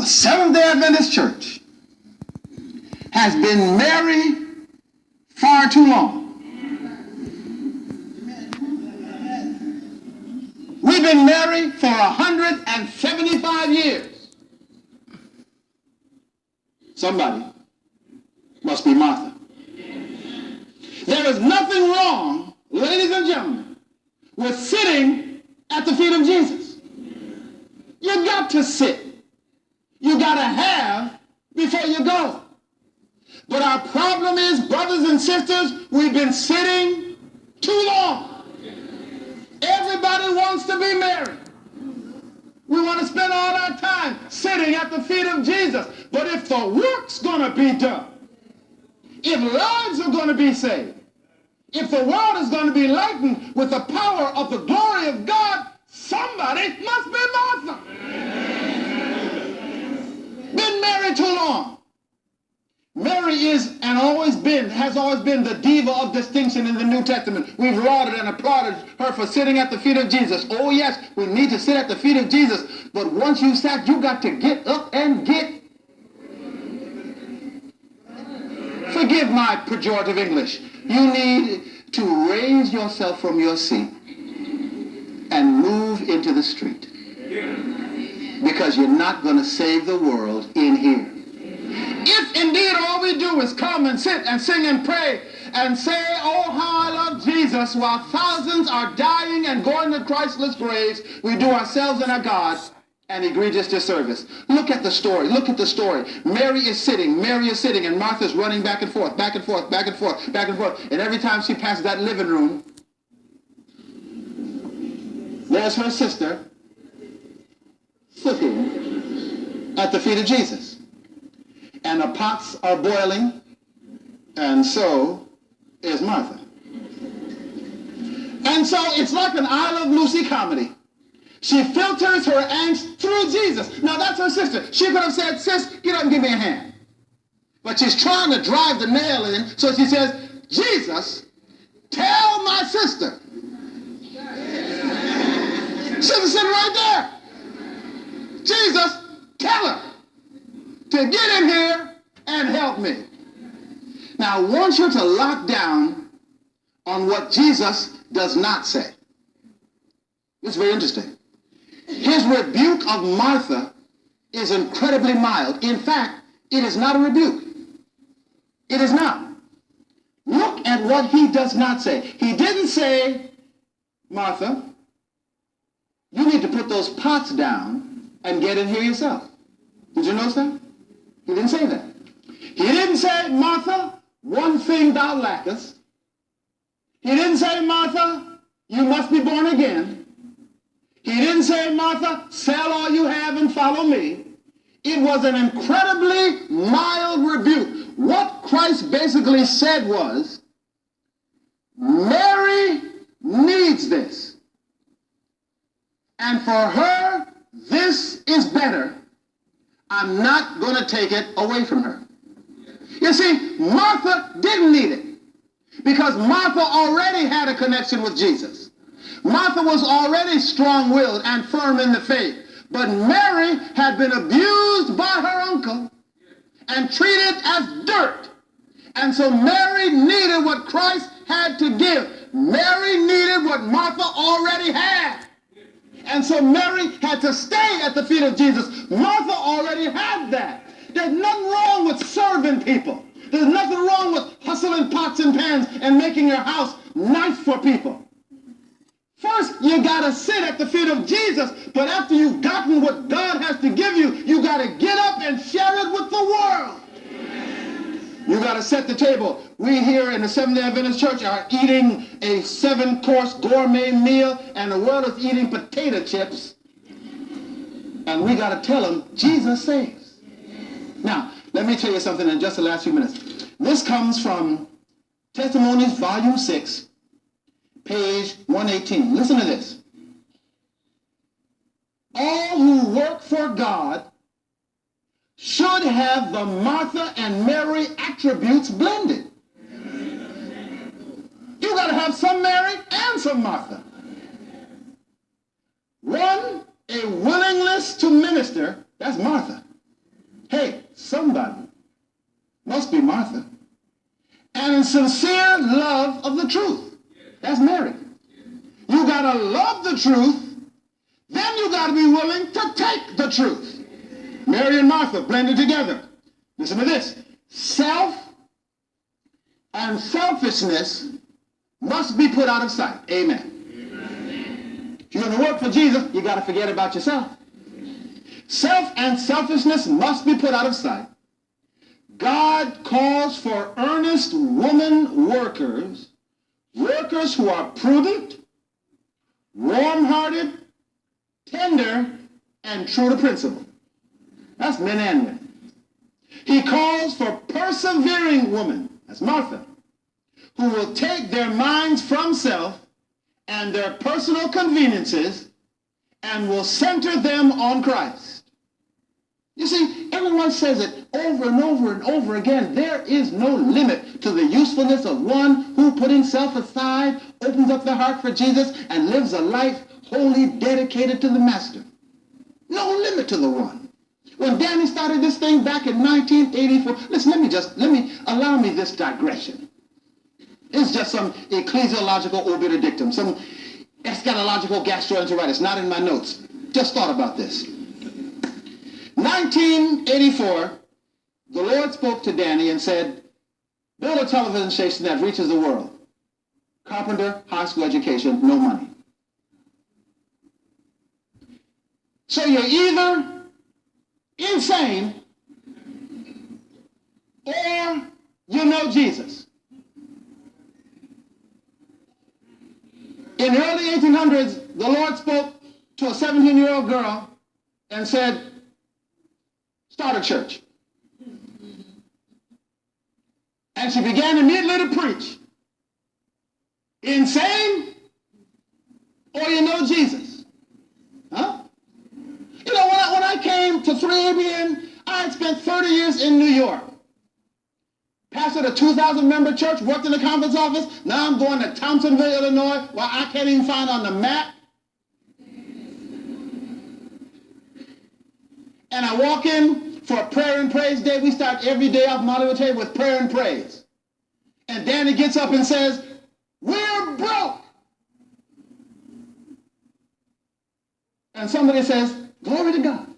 The Seventh-day Adventist Church has been married far too long. We've been married for 175 years. Somebody must be Martha. There is nothing wrong, ladies and gentlemen, with sitting at the feet of Jesus. You got to sit. You got to have before you go. But our problem is, brothers and sisters, we've been sitting too long. Everybody wants to be married. We want to spend all our time sitting at the feet of Jesus. But if the work's going to be done, if lives are going to be saved, if the world is going to be lightened with the power of the glory of God, somebody must be Martha. Been married too long. Mary is and has always been the diva of distinction in the New Testament. We've lauded and applauded her for sitting at the feet of Jesus. Oh yes, we need to sit at the feet of Jesus. But once you sat, you got to get up and get. Forgive my pejorative English. You need to raise yourself from your seat and move into the street. Because you're not going to save the world in here. If indeed all we do is come and sit and sing and pray and say, oh, how I love Jesus, while thousands are dying and going to Christless graves, we do ourselves and our God an egregious disservice. Look at the story. Look at the story. Mary is sitting, and Martha's running back and forth, back and forth, back and forth, back and forth. And every time she passes that living room, there's her sister sitting at the feet of Jesus. And the pots are boiling, and so is Martha. And so it's like an I Love Lucy comedy. She filters her angst through Jesus. Now that's her sister. She could have said, sis, get up and give me a hand. But she's trying to drive the nail in, so she says, Jesus, tell my sister. Sister sitting right there. Jesus, tell her to get in here and help me. Now I want you to lock down on what Jesus does not say. It's very interesting. His rebuke of Martha is incredibly mild. In fact, it is not a rebuke. It is not. Look at what he does not say. He didn't say, Martha, you need to put those pots down and get in here yourself. Did you notice that? He didn't say that. He didn't say, Martha, one thing thou lackest. He didn't say, Martha, you must be born again. He didn't say, Martha, sell all you have and follow me. It was an incredibly mild rebuke. What Christ basically said was, Mary needs this. And for her, this is better. I'm not going to take it away from her. You see, Martha didn't need it because Martha already had a connection with Jesus. Martha was already strong-willed and firm in the faith. But Mary had been abused by her uncle and treated as dirt. And so Mary needed what Christ had to give. Mary needed what Martha already had. And so Mary had to stay at the feet of Jesus. Martha already had that. There's nothing wrong with serving people. There's nothing wrong with hustling pots and pans and making your house nice for people. First, you got to sit at the feet of Jesus. But after you've gotten what God has to give you, you got to get up and share it with the world. You got to set the table. We here in the Seventh-day Adventist Church are eating a 7-course gourmet meal, and the world is eating potato chips. And we got to tell them, Jesus saves. Now, let me tell you something in just the last few minutes. This comes from Testimonies, Volume 6, page 118. Listen to this. All who work for God should have the Martha and Mary attributes blended. You got to have some Mary and some Martha. One, a willingness to minister, that's Martha. Hey, somebody must be Martha. And in sincere love of the truth. That's Mary. You got to love the truth, then you got to be willing to take the truth. Mary and Martha blended together. Listen to this. Self and selfishness must be put out of sight. Amen. If you're going to work for Jesus, you got to forget about yourself. Self and selfishness must be put out of sight. God calls for earnest woman workers, workers who are prudent, warm-hearted, tender, and true to principle. That's men and women. He calls for persevering women, that's Martha, who will take their minds from self and their personal conveniences and will center them on Christ. You see, everyone says it over and over and over again. There is no limit to the usefulness of one who, putting self aside, opens up their heart for Jesus and lives a life wholly dedicated to the Master. No limit to the one. When Danny started this thing back in 1984, listen, allow me this digression. It's just some ecclesiological obiter dictum, some eschatological gastroenteritis, not in my notes. Just thought about this. 1984, the Lord spoke to Danny and said, build a television station that reaches the world. Carpenter, high school education, no money. So you're either insane or you know Jesus. In the early 1800s, the Lord spoke to a 17-year-old girl and said, start a church. And she began immediately to preach. Insane or you know Jesus? Huh? You know, when I came to 3ABN, I had spent 30 years in New York. Pastored a 2,000-member church, worked in the conference office. Now I'm going to Townsendville, Illinois, where I can't even find on the map. And I walk in for a prayer and praise day. We start every day off Mollywood Table with prayer and praise. And Danny gets up and says, we're broke. And somebody says, glory to God.